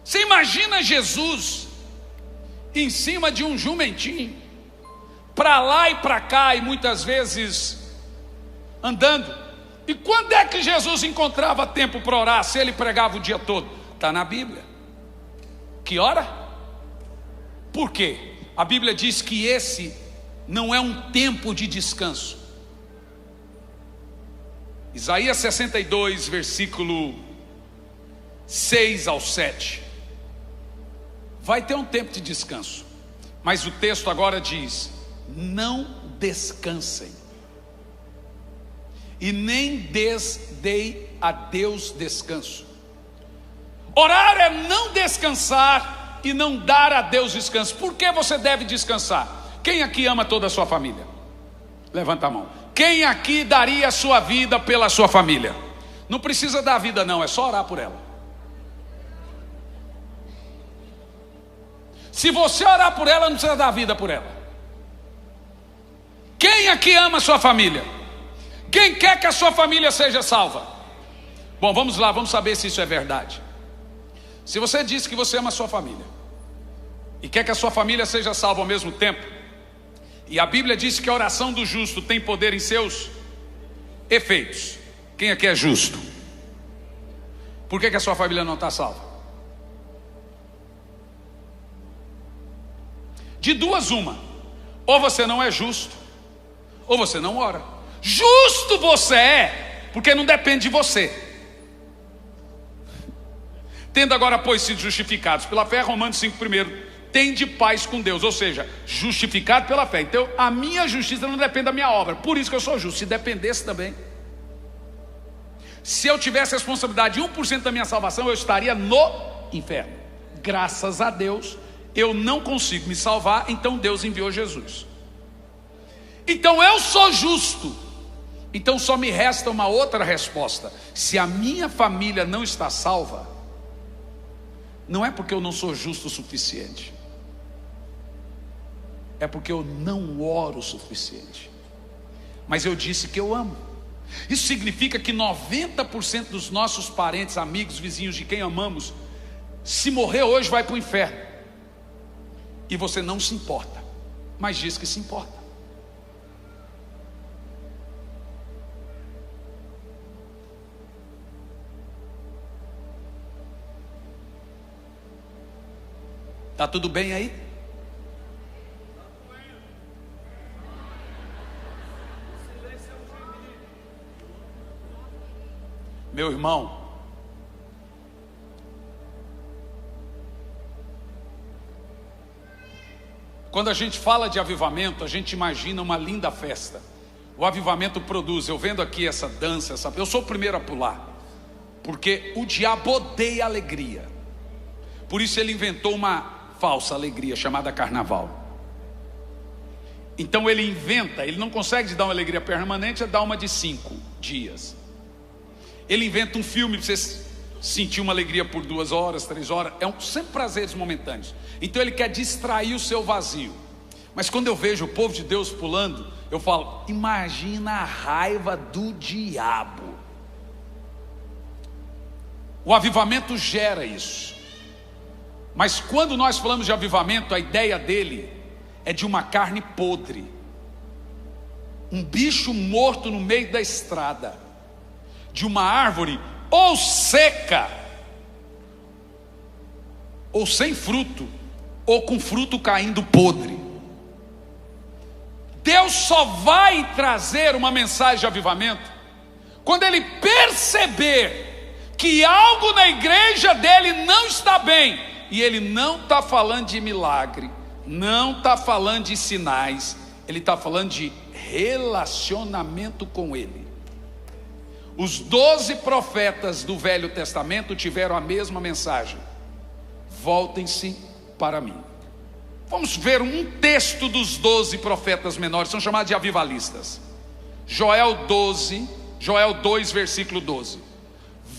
Você imagina Jesus em cima de um jumentinho, para lá e para cá, e muitas vezes andando. E quando é que Jesus encontrava tempo para orar, se ele pregava o dia todo? Está na Bíblia. Que hora? Por quê? A Bíblia diz que esse não é um tempo de descanso. Isaías 62, versículo 6 ao 7. Vai ter um tempo de descanso, mas o texto agora diz: não descansem, e nem dei a Deus descanso. Orar é não descansar e não dar a Deus descanso. Por que você deve descansar? Quem aqui ama toda a sua família? Levanta a mão. Quem aqui daria a sua vida pela sua família? Não precisa dar a vida não, é só orar por ela. Se você orar por ela, não precisa dar a vida por ela. Quem aqui ama a sua família? Quem quer que a sua família seja salva? Bom, vamos lá, vamos saber se isso é verdade. Se você diz que você ama a sua família e quer que a sua família seja salva ao mesmo tempo, e a Bíblia diz que a oração do justo tem poder em seus efeitos. Quem aqui é justo? Por que a sua família não está salva? De duas uma: ou você não é justo, ou você não ora. Justo você é, porque não depende de você. Tendo agora, pois, sido justificados pela fé, Romanos 5, primeiro, tende paz com Deus, ou seja, justificado pela fé. Então a minha justiça não depende da minha obra, por isso que eu sou justo. Se dependesse também, se eu tivesse a responsabilidade de 1% da minha salvação, eu estaria no inferno. Graças a Deus eu não consigo me salvar, então Deus enviou Jesus. Então eu sou justo. Então só me resta uma outra resposta: se a minha família não está salva, não é porque eu não sou justo o suficiente, é porque eu não oro o suficiente. Mas eu disse que eu amo. Isso significa que 90% dos nossos parentes, amigos, vizinhos, de quem amamos, se morrer hoje vai para o inferno. E você não se importa, mas diz que se importa. Tá tudo bem aí? Meu irmão, quando a gente fala de avivamento, a gente imagina uma linda festa. O avivamento produz, eu vendo aqui essa dança, eu sou o primeiro a pular, porque o diabo odeia alegria. Por isso ele inventou uma falsa alegria chamada carnaval. Então ele inventa, ele não consegue te dar uma alegria permanente, é dar uma de 5 dias. Ele inventa um filme para você sentir uma alegria por 2 horas, 3 horas, sempre prazeres momentâneos. Então ele quer distrair o seu vazio. Mas quando eu vejo o povo de Deus pulando, eu falo: imagina a raiva do diabo. O avivamento gera isso. Mas quando nós falamos de avivamento, a ideia dele é de uma carne podre, um bicho morto no meio da estrada, de uma árvore ou seca, ou sem fruto, ou com fruto caindo podre. Deus só vai trazer uma mensagem de avivamento quando ele perceber que algo na igreja dele não está bem. E ele não está falando de milagre, não está falando de sinais, ele está falando de relacionamento com ele. Os 12 profetas do Velho Testamento tiveram a mesma mensagem: voltem-se para mim. Vamos ver um texto dos 12 profetas menores, são chamados de avivalistas. Joel 2, versículo 12.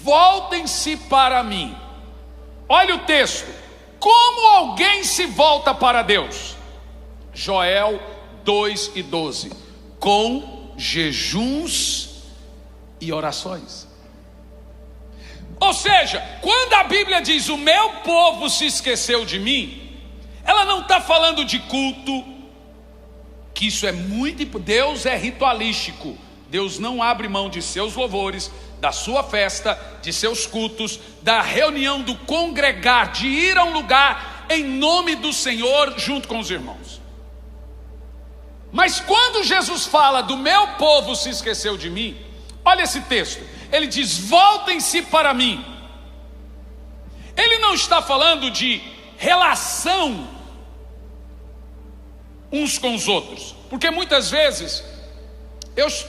Voltem-se para mim. Olha o texto: como alguém se volta para Deus? Joel 2:12. Com jejuns e orações. Ou seja, quando a Bíblia diz o meu povo se esqueceu de mim, ela não está falando de culto, que isso é muito, Deus é ritualístico, Deus não abre mão de seus louvores, da sua festa, de seus cultos, da reunião do congregar, de ir a um lugar em nome do Senhor junto com os irmãos. Mas quando Jesus fala do meu povo se esqueceu de mim, olha esse texto, ele diz: voltem-se para mim. Ele não está falando de relação uns com os outros, porque muitas vezes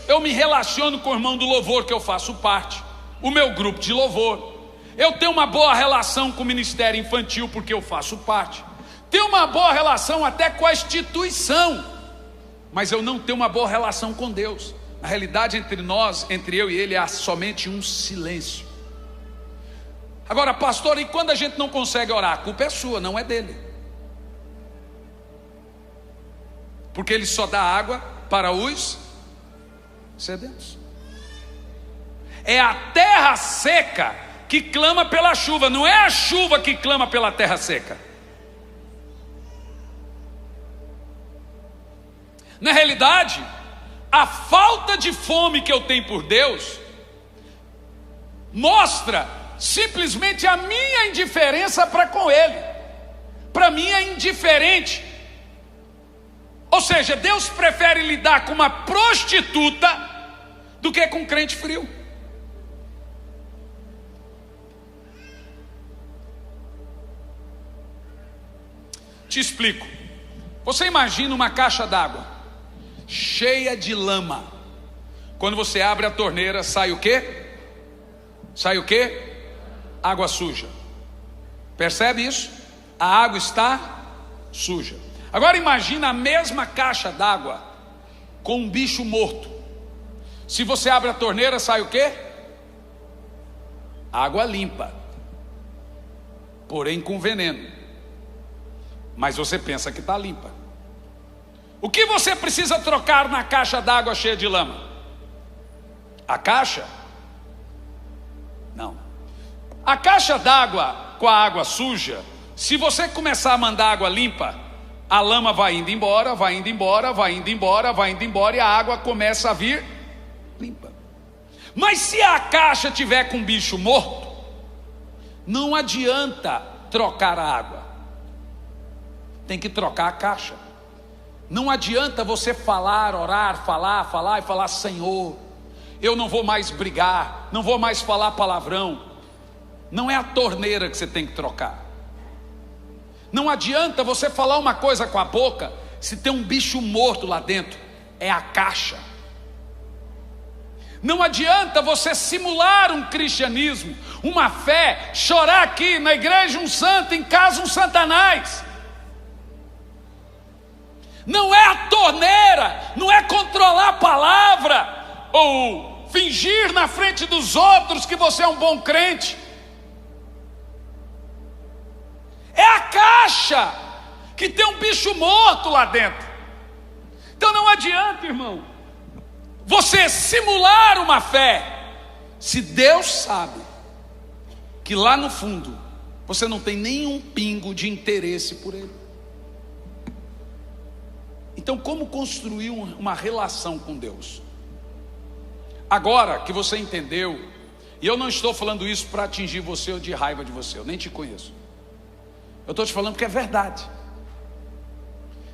eu me relaciono com o irmão do louvor que eu faço parte, o meu grupo de louvor, eu tenho uma boa relação com o ministério infantil porque eu faço parte, tenho uma boa relação até com a instituição, mas eu não tenho uma boa relação com Deus. Na realidade, entre nós, entre eu e ele, há somente um silêncio. Agora, pastor, e quando a gente não consegue orar? A culpa é sua, não é dele, porque ele só dá água para os sedentos. É a terra seca que clama pela chuva, não é a chuva que clama pela terra seca. Na realidade, a falta de fome que eu tenho por Deus mostra simplesmente a minha indiferença para com Ele. Para mim é indiferente. Ou seja, Deus prefere lidar com uma prostituta do que com um crente frio. Te explico. Você imagina uma caixa d'água cheia de lama. Quando você abre a torneira, sai o quê? Sai o quê? Água suja. Percebe isso? A água está suja. Agora imagina a mesma caixa d'água com um bicho morto. Se você abre a torneira, sai o quê? Água limpa, porém com veneno. Mas você pensa que está limpa. O que você precisa trocar na caixa d'água cheia de lama? A caixa? Não. A caixa d'água com a água suja, se você começar a mandar água limpa, a lama vai indo embora, vai indo embora, vai indo embora, vai indo embora, e a água começa a vir limpa. Mas se a caixa tiver com bicho morto, não adianta trocar a água, tem que trocar a caixa. Não adianta você falar, orar, falar e falar: Senhor, eu não vou mais brigar, não vou mais falar palavrão. Não é a torneira que você tem que trocar. Não adianta você falar uma coisa com a boca se tem um bicho morto lá dentro. É a caixa. Não adianta você simular um cristianismo, uma fé, chorar aqui na igreja um santo, em casa um satanás. Não é a torneira, não é controlar a palavra ou fingir na frente dos outros que você é um bom crente. É a caixa que tem um bicho morto lá dentro. Então não adianta, irmão, você simular uma fé, se Deus sabe que lá no fundo você não tem nenhum pingo de interesse por Ele. Então, como construir uma relação com Deus? Agora que você entendeu, e eu não estou falando isso para atingir você ou de raiva de você, eu nem te conheço. Eu estou te falando porque é verdade.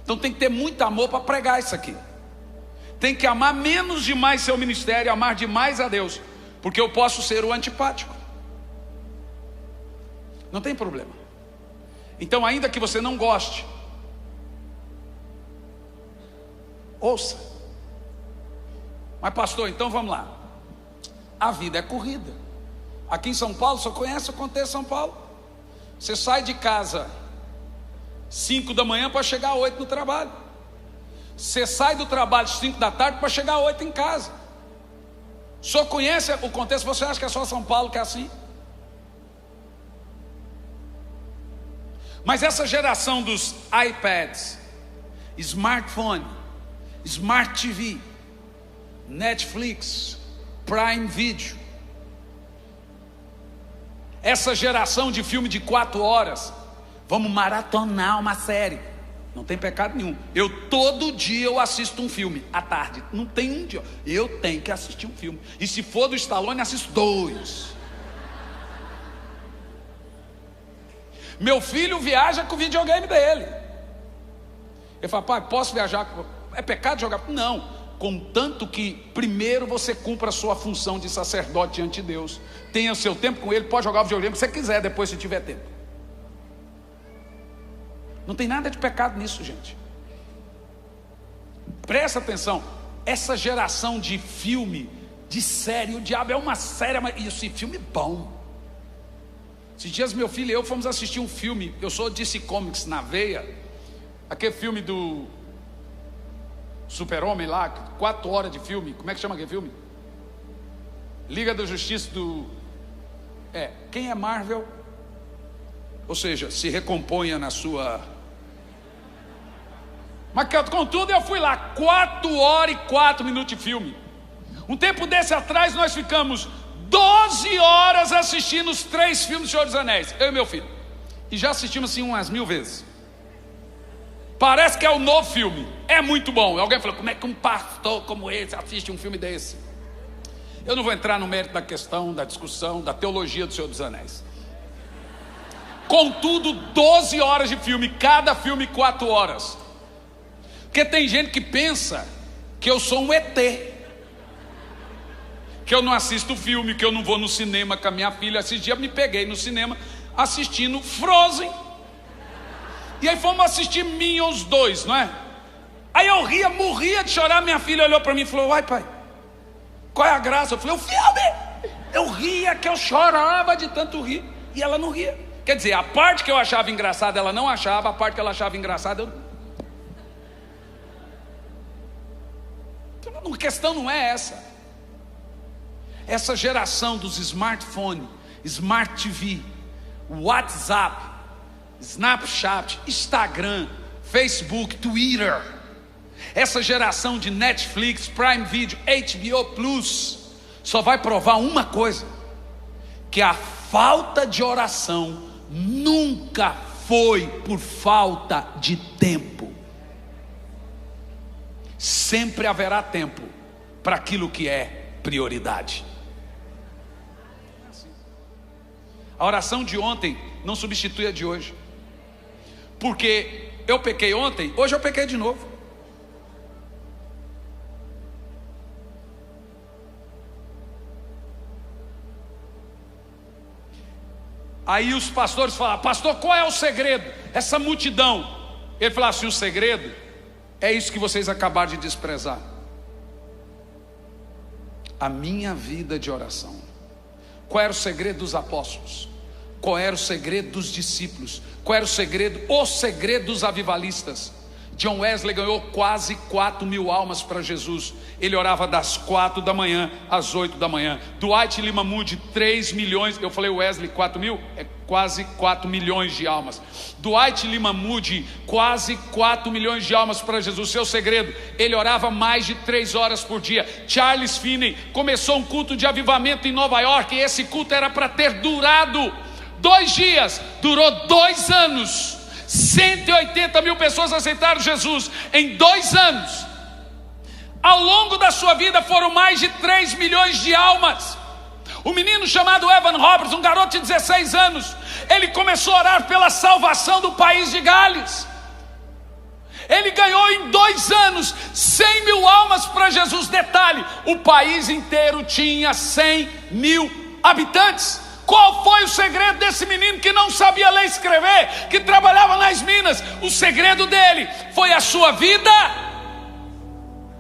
Então tem que ter muito amor para pregar isso aqui. Tem que amar menos demais seu ministério, amar demais a Deus, porque eu posso ser o antipático. Não tem problema. Então, ainda que você não goste, ouça. Mas pastor, então vamos lá. A vida é corrida. Aqui em São Paulo, só conhece o contexto de São Paulo. Você sai de casa 5 da manhã para chegar às 8 no trabalho. Você sai do trabalho às 5 da tarde para chegar às 8 em casa. Só conhece o contexto. Você acha que é só São Paulo que é assim? Mas essa geração dos iPads, smartphone, Smart TV, Netflix, Prime Video, essa geração de filme de 4 horas. Vamos maratonar uma série. Não tem pecado nenhum. Todo dia eu assisto um filme à tarde. Não tem um dia. Eu tenho que assistir um filme. E se for do Stallone, assisto 2. Meu filho viaja com o videogame dele. Ele fala: pai, posso viajar? É pecado jogar? Não. Contanto que primeiro você cumpra a sua função de sacerdote diante de Deus. Tenha o seu tempo com ele. Pode jogar o videogame que você quiser depois, se tiver tempo. Não tem nada de pecado nisso, gente. Presta atenção. Essa geração de filme, de série, o diabo é uma série, mas esse filme bom. Esses dias meu filho e eu fomos assistir um filme. Eu sou DC Comics na veia. Aquele filme do Super-Homem lá, 4 horas de filme. Como é que chama aquele filme? Liga da Justiça do... quem é Marvel? Ou seja, se recomponha na sua... Mas contudo eu fui lá, 4 horas e 4 minutos de filme. Um tempo desse atrás nós ficamos 12 horas assistindo os 3 filmes do Senhor dos Anéis, eu e meu filho. E já assistimos assim umas 1000 vezes. Parece que é o novo filme. É muito bom. Alguém falou: como é que um pastor como esse assiste um filme desse? Eu não vou entrar no mérito da questão, da discussão, da teologia do Senhor dos Anéis. Contudo, 12 horas de filme, cada filme 4 horas. Porque tem gente que pensa que eu sou um ET, que eu não assisto filme, que eu não vou no cinema com a minha filha. Esses dias eu me peguei no cinema assistindo Frozen. E aí fomos assistir Minions 2, não é? Aí eu ria, morria de chorar. Minha filha olhou para mim e falou: uai, pai, qual é a graça? Eu falei: o filme. Eu ria que eu chorava de tanto rir. E ela não ria. Quer dizer, a parte que eu achava engraçada ela não achava, a parte que ela achava engraçada eu... A questão não é essa. Essa geração dos smartphones, Smart TV, WhatsApp, Snapchat, Instagram, Facebook, Twitter, essa geração de Netflix, Prime Video, HBO Plus, só vai provar uma coisa: que a falta de oração nunca foi por falta de tempo. Sempre haverá tempo para aquilo que é prioridade. A oração de ontem não substitui a de hoje. Porque eu pequei ontem, hoje eu pequei de novo. Aí os pastores falam: pastor, qual é o segredo? Essa multidão. Ele fala assim: o segredo é isso que vocês acabaram de desprezar. A minha vida de oração. Qual era o segredo dos apóstolos? Qual era o segredo dos discípulos? Qual era o segredo? O segredo dos avivalistas. John Wesley ganhou quase 4.000 almas para Jesus. Ele orava das 4 da manhã às 8 da manhã. Dwight Lima Moody, 3 milhões. Eu falei Wesley, 4.000? É quase 4 milhões de almas. Dwight Lima Moody, quase 4 milhões de almas para Jesus. Seu segredo: ele orava mais de 3 horas por dia. Charles Finney começou um culto de avivamento em Nova York, e esse culto era para ter durado 2 dias. Durou 2 anos. 180 mil pessoas aceitaram Jesus em 2 anos. Ao longo da sua vida foram mais de 3 milhões de almas. Um menino chamado Evan Roberts, um garoto de 16 anos, ele começou a orar pela salvação do país de Gales. Ele ganhou em 2 anos 100 mil almas para Jesus. Detalhe: o país inteiro tinha 100 mil habitantes. Qual foi o segredo desse menino que não sabia ler e escrever, que trabalhava nas minas? O segredo dele foi a sua vida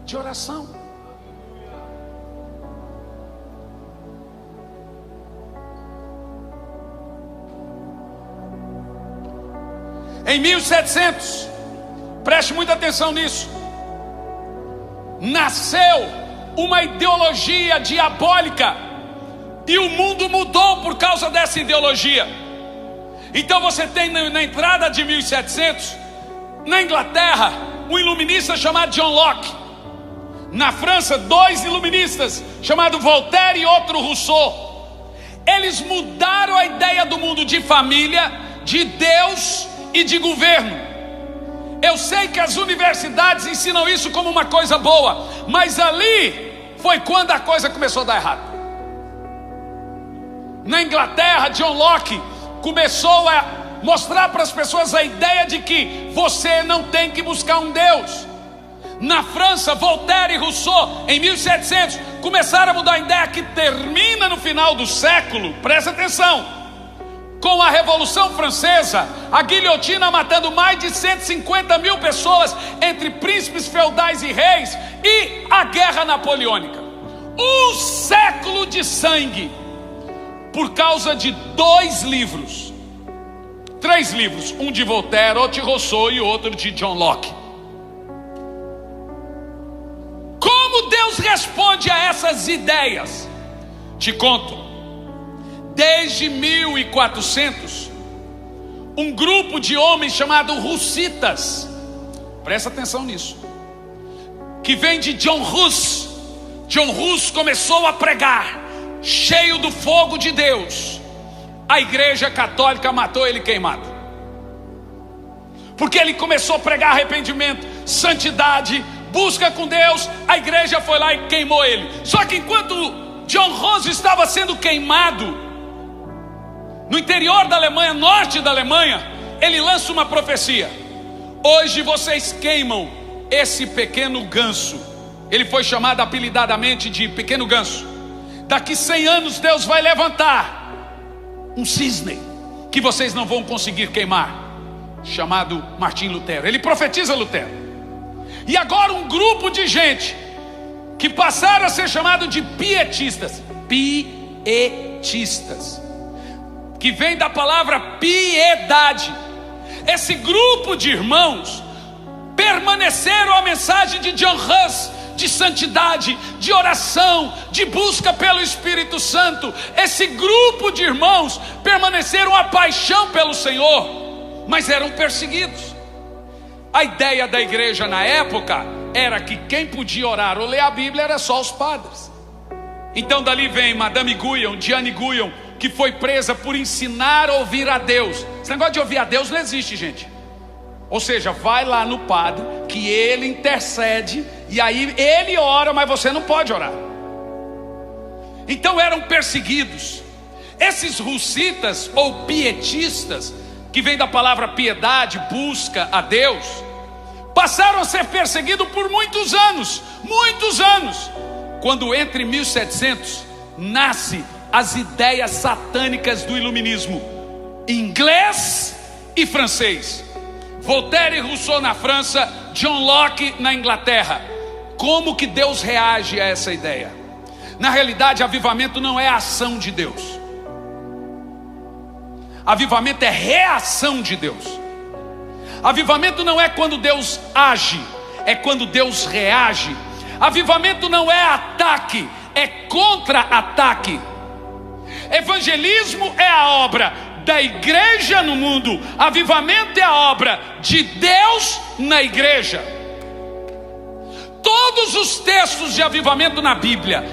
de oração. Em 1700, preste muita atenção nisso, nasceu uma ideologia diabólica. E o mundo mudou por causa dessa ideologia. Então você tem na entrada de 1700, na Inglaterra, um iluminista chamado John Locke. Na França, 2 iluministas, chamado Voltaire e outro Rousseau. Eles mudaram a ideia do mundo de família, de Deus e de governo. Eu sei que as universidades ensinam isso como uma coisa boa, mas ali foi quando a coisa começou a dar errado. Na Inglaterra, John Locke começou a mostrar para as pessoas a ideia de que você não tem que buscar um Deus. Na França, Voltaire e Rousseau, em 1700, começaram a mudar a ideia que termina no final do século, presta atenção, com a Revolução Francesa, a guilhotina matando mais de 150 mil pessoas, entre príncipes, feudais e reis, e a Guerra Napoleônica. Um século de sangue, por causa de 2 livros, 3 livros, um de Voltaire, outro de Rousseau e outro de John Locke. Como Deus responde a essas ideias? Te conto. Desde 1400, um grupo de homens chamado Hussitas, presta atenção nisso, que vem de John Hus. John Hus começou a pregar, cheio do fogo de Deus. A igreja católica matou ele queimado, porque ele começou a pregar arrependimento, santidade, busca com Deus. A igreja foi lá e queimou ele. Só que enquanto John Hus estava sendo queimado no interior da Alemanha, norte da Alemanha, ele lança uma profecia: hoje vocês queimam esse pequeno ganso. Ele foi chamado apelidadamente de pequeno ganso. Daqui 100 anos Deus vai levantar um cisne que vocês não vão conseguir queimar, chamado Martim Lutero. Ele profetiza Lutero. E agora um grupo de gente que passaram a ser chamado de pietistas, que vem da palavra piedade. Esse grupo de irmãos permaneceram a mensagem de John Hus, de santidade, de oração, de busca pelo Espírito Santo. Esse grupo de irmãos permaneceram a paixão pelo Senhor, mas eram perseguidos. A ideia da igreja na época era que quem podia orar ou ler a Bíblia era só os padres. Então dali vem Madame Guyon, Diane Guyon, que foi presa por ensinar a ouvir a Deus. Esse negócio de ouvir a Deus não existe, gente. Ou seja, vai lá no padre, que ele intercede, e aí ele ora, mas você não pode orar. Então eram perseguidos. Esses hussitas ou pietistas, que vem da palavra piedade, busca a Deus, passaram a ser perseguidos por muitos anos, quando entre 1700 nasce as ideias satânicas do iluminismo, inglês e francês. Voltaire e Rousseau na França, John Locke na Inglaterra. Como que Deus reage a essa ideia? Na realidade, avivamento não é a ação de Deus. Avivamento é reação de Deus. Avivamento não é quando Deus age, é quando Deus reage. Avivamento não é ataque, é contra-ataque. Evangelismo é a obra da igreja no mundo. Avivamento é a obra de Deus na igreja. Todos os textos de avivamento na Bíblia,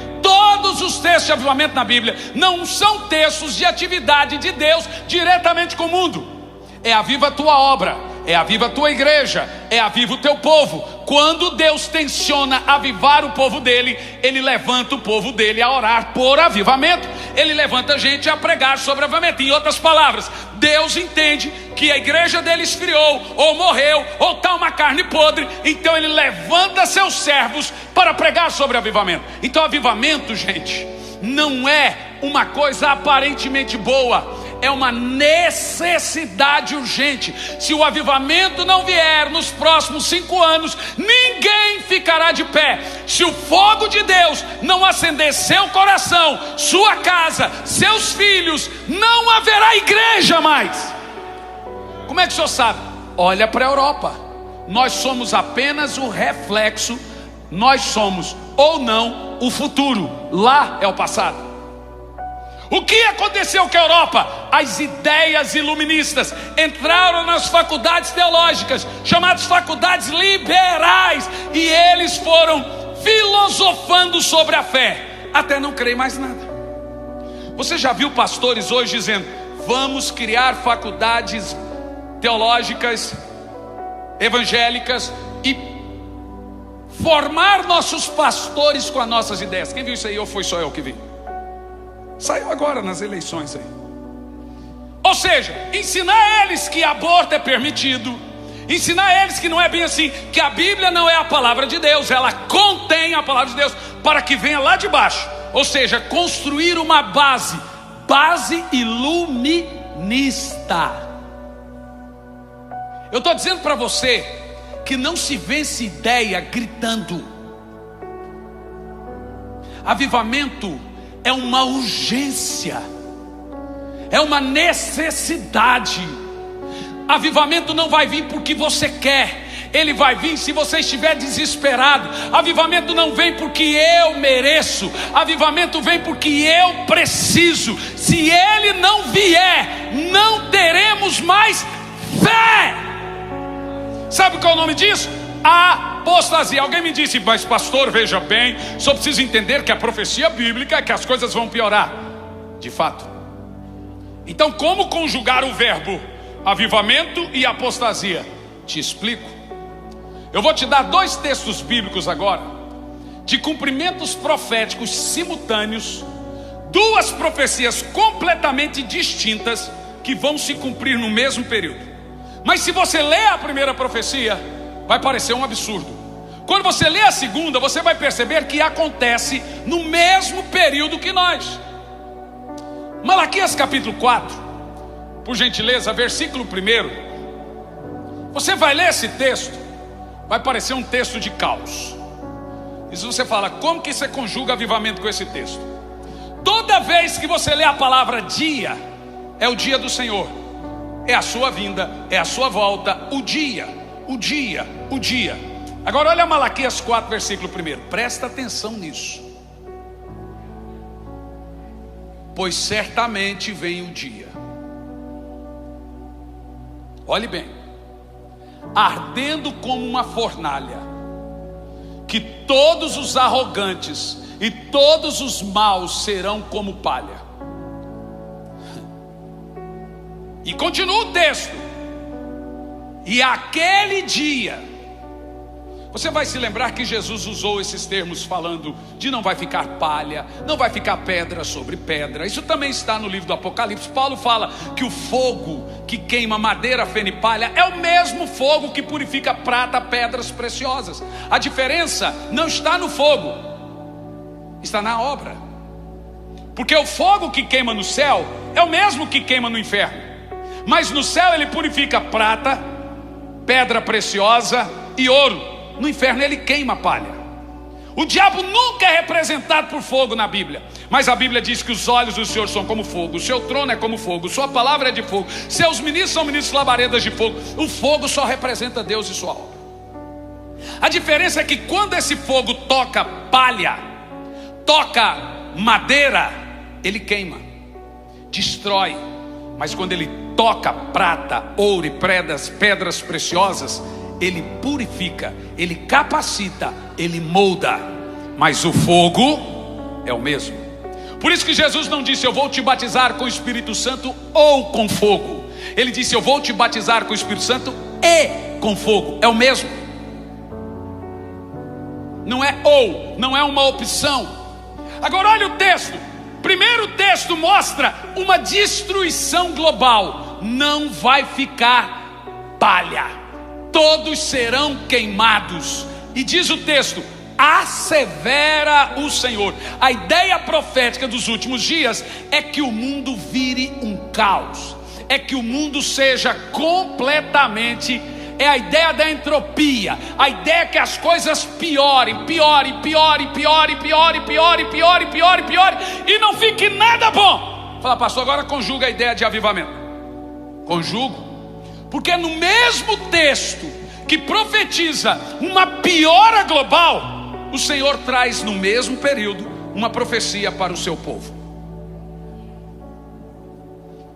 não são textos de atividade de Deus diretamente com o mundo. É aviva a tua obra, é aviva a tua igreja, é aviva o teu povo. Quando Deus tenciona avivar o povo dele, ele levanta o povo dele a orar por avivamento. Ele levanta gente a pregar sobre avivamento. Em outras palavras, Deus entende que a igreja dele esfriou, ou morreu, ou está uma carne podre. Então ele levanta seus servos para pregar sobre avivamento. Então avivamento, gente, não é uma coisa aparentemente boa, é uma necessidade urgente. Se o avivamento não vier nos próximos 5 anos, ninguém ficará de pé. Se o fogo de Deus não acender seu coração, sua casa, seus filhos, não haverá igreja mais. Como é que o senhor sabe? Olha para a Europa. Nós somos apenas o reflexo. Nós somos ou não o futuro. Lá é o passado. O que aconteceu com a Europa? As ideias iluministas entraram nas faculdades teológicas, chamadas faculdades liberais, e eles foram filosofando sobre a fé, até não crer mais nada. Você já viu pastores hoje dizendo: vamos criar faculdades teológicas, evangélicas e formar nossos pastores com as nossas ideias? Quem viu isso aí, ou foi só eu que vi? Saiu agora nas eleições aí. Ou seja, ensinar eles que aborto é permitido, ensinar eles que não é bem assim, que a Bíblia não é a palavra de Deus, ela contém a palavra de Deus, para que venha lá de baixo. Ou seja, construir uma base iluminista. Eu estou dizendo para você que não se vence ideia gritando. Avivamento é uma urgência, é uma necessidade. Avivamento não vai vir porque você quer, ele vai vir se você estiver desesperado. Avivamento não vem porque eu mereço, avivamento vem porque eu preciso. Se ele não vier, não teremos mais fé. Sabe qual é o nome disso? Apostasia. Alguém me disse: mas pastor, veja bem, só preciso entender que a profecia bíblica é que as coisas vão piorar. De fato. Então, como conjugar o verbo avivamento e apostasia? Te explico. Eu vou te dar 2 textos bíblicos agora, de cumprimentos proféticos simultâneos, 2 profecias completamente distintas, que vão se cumprir no mesmo período. Mas se você lê a primeira profecia, vai parecer um absurdo. Quando você lê a segunda, você vai perceber que acontece no mesmo período que nós. Malaquias capítulo 4, por gentileza, versículo 1. Você vai ler esse texto, vai parecer um texto de caos. E se você fala: como que você conjuga avivamento com esse texto? Toda vez que você lê a palavra dia, é o dia do Senhor, é a sua vinda, é a sua volta, o dia. Agora olha Malaquias 4, versículo 1. Presta atenção nisso. Pois certamente vem o dia, olhe bem, ardendo como uma fornalha, que todos os arrogantes e todos os maus serão como palha. E continua o texto: e aquele dia. Você vai se lembrar que Jesus usou esses termos falando de não vai ficar palha, não vai ficar pedra sobre pedra. Isso também está no livro do Apocalipse. Paulo fala que o fogo que queima madeira, feno e palha é o mesmo fogo que purifica prata, pedras preciosas. A diferença não está no fogo, está na obra. Porque o fogo que queima no céu é o mesmo que queima no inferno. Mas no céu ele purifica prata, pedra preciosa e ouro. No inferno ele queima palha. O diabo nunca é representado por fogo na Bíblia, mas a Bíblia diz que os olhos do Senhor são como fogo, o seu trono é como fogo, sua palavra é de fogo, seus ministros são ministros labaredas de fogo. O fogo só representa Deus e sua obra. A diferença é que quando esse fogo toca palha, toca madeira, ele queima, destrói. Mas quando ele toca prata, ouro e pedras preciosas, ele purifica, ele capacita, ele molda. Mas o fogo é o mesmo. Por isso que Jesus não disse: eu vou te batizar com o Espírito Santo ou com fogo. Ele disse: eu vou te batizar com o Espírito Santo e com fogo. É o mesmo. Não é ou, não é uma opção. Agora olha o texto. Primeiro texto mostra uma destruição global. Não vai ficar palha, todos serão queimados. E diz o texto: assevera o Senhor. A ideia profética dos últimos dias é que o mundo vire um caos, é que o mundo seja completamente, é a ideia da entropia. A ideia é que as coisas piorem, e não fique nada bom. Fala: pastor, agora conjuga a ideia de avivamento. Conjugo. Porque no mesmo texto que profetiza uma piora global, o Senhor traz no mesmo período uma profecia para o seu povo.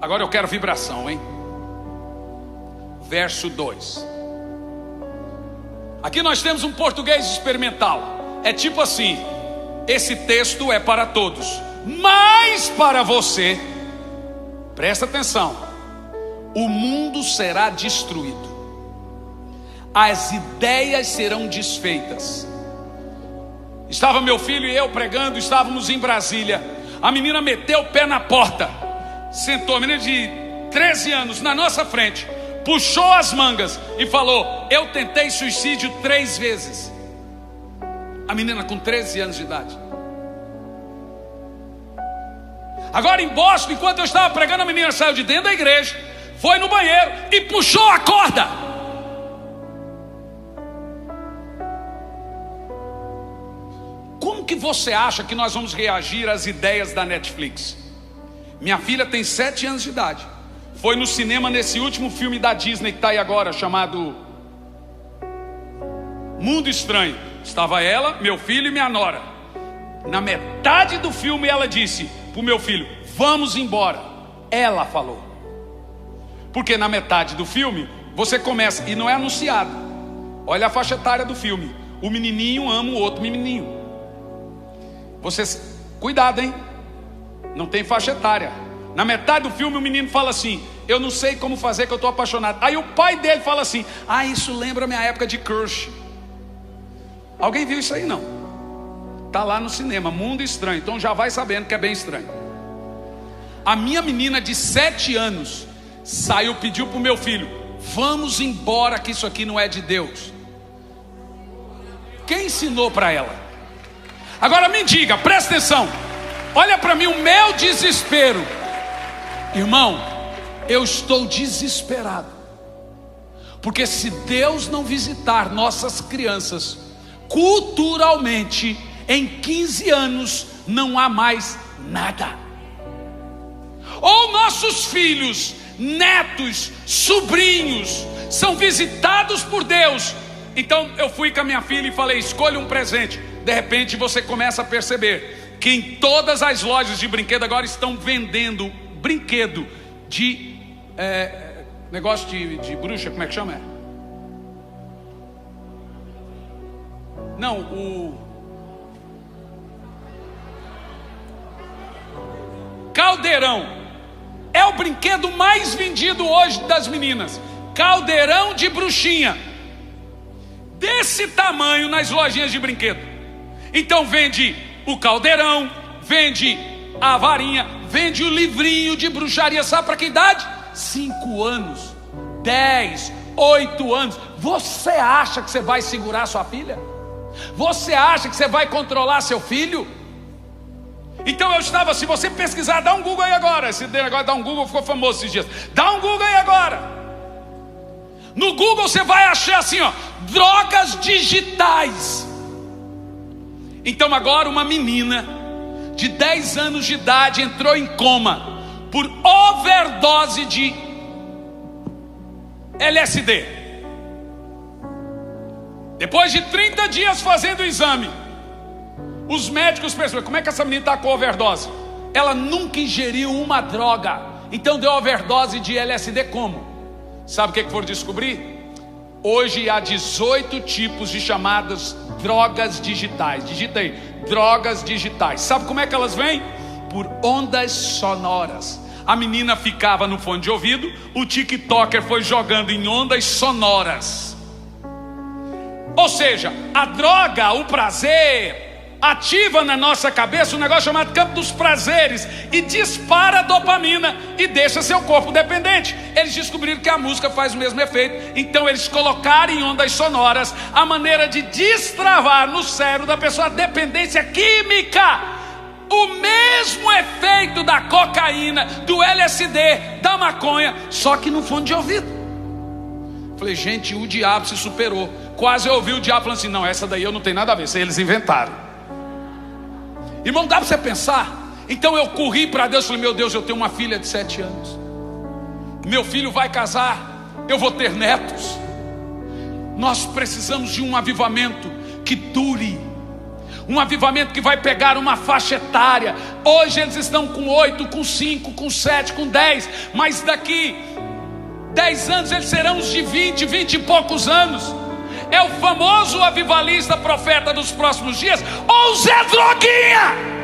Agora eu quero vibração, hein? Verso 2. Aqui nós temos um português experimental. É tipo assim: esse texto é para todos, Mas para você, presta atenção, o mundo será destruído, as ideias serão desfeitas. Estava meu filho e eu pregando, estávamos em Brasília. A menina meteu o pé na porta, sentou, a menina de 13 anos na nossa frente, puxou as mangas e falou: eu tentei suicídio 3 vezes. A menina com 13 anos de idade. Agora em Boston, enquanto eu estava pregando, a menina saiu de dentro da igreja, foi no banheiro e puxou a corda. Como que você acha que nós vamos reagir às ideias da Netflix? Minha filha tem 7 anos de idade, foi no cinema nesse último filme da Disney que está aí agora, chamado Mundo Estranho. Estava ela, meu filho e minha nora. Na metade do filme ela disse para o meu filho: vamos embora. Ela falou. Porque na metade do filme você começa, e não é anunciado, olha a faixa etária do filme, o menininho ama o outro menininho. Vocês, cuidado, hein? Não tem faixa etária. Na metade do filme o menino fala assim: eu não sei como fazer que eu estou apaixonado. Aí o pai dele fala assim: ah, isso lembra a minha época de crush. Alguém viu isso aí? Não. Está lá no cinema, Mundo Estranho. Então já vai sabendo que é bem estranho. A minha menina de 7 anos saiu, pediu para o meu filho: vamos embora que isso aqui não é de Deus. Quem ensinou para ela? Agora me diga, presta atenção. Olha para mim o meu desespero. Irmão, eu estou desesperado. Porque se Deus não visitar nossas crianças culturalmente, em 15 anos não há mais nada. Ou nossos filhos, netos, sobrinhos são visitados por Deus. Então eu fui com a minha filha e falei: escolha um presente. De repente você começa a perceber que em todas as lojas de brinquedo agora estão vendendo brinquedo de negócio de bruxa, como é que chama? Não, o caldeirão é o brinquedo mais vendido hoje das meninas. Caldeirão de bruxinha, desse tamanho nas lojinhas de brinquedo. Então vende o caldeirão, vende a varinha, vende o livrinho de bruxaria. Sabe para que idade? 5 anos, 10, 8 anos. Você acha que você vai segurar sua filha? Você acha que você vai controlar seu filho? Então eu estava, se você pesquisar, dá um Google aí agora. Esse negócio dá um Google, ficou famoso esses dias. Dá um Google aí agora. No Google você vai achar assim, ó, drogas digitais. Então agora uma menina de 10 anos de idade entrou em coma por overdose de LSD. Depois de 30 dias fazendo o exame, os médicos perceberam: como é que essa menina está com overdose? Ela nunca ingeriu uma droga, então deu overdose de LSD. Como? Sabe o que foram descobrir? Hoje há 18 tipos de chamadas drogas digitais. Digita aí, drogas digitais. Sabe como é que elas vêm? Por ondas sonoras. A menina ficava no fone de ouvido, o TikToker foi jogando em ondas sonoras. Ou seja, a droga, o prazer, ativa na nossa cabeça um negócio chamado campo dos prazeres e dispara a dopamina e deixa seu corpo dependente. Eles descobriram que a música faz o mesmo efeito. Então eles colocaram em ondas sonoras a maneira de destravar no cérebro da pessoa a dependência química. O mesmo efeito da cocaína, do LSD, da maconha, só que no fone de ouvido. Falei: gente, o diabo se superou. Quase eu ouvi o diabo falando assim: não, essa daí eu não tenho nada a ver, isso aí eles inventaram. Irmão, dá para você pensar? Então eu corri para Deus e falei: meu Deus, eu tenho uma filha de 7 anos, meu filho vai casar, eu vou ter netos. Nós precisamos de um avivamento que dure, um avivamento que vai pegar uma faixa etária. Hoje eles estão com 8, com 5, com 7, com 10, mas daqui 10 anos eles serão os de 20, 20 e poucos anos. É o famoso avivalista profeta dos próximos dias, ou Zé Droguinha.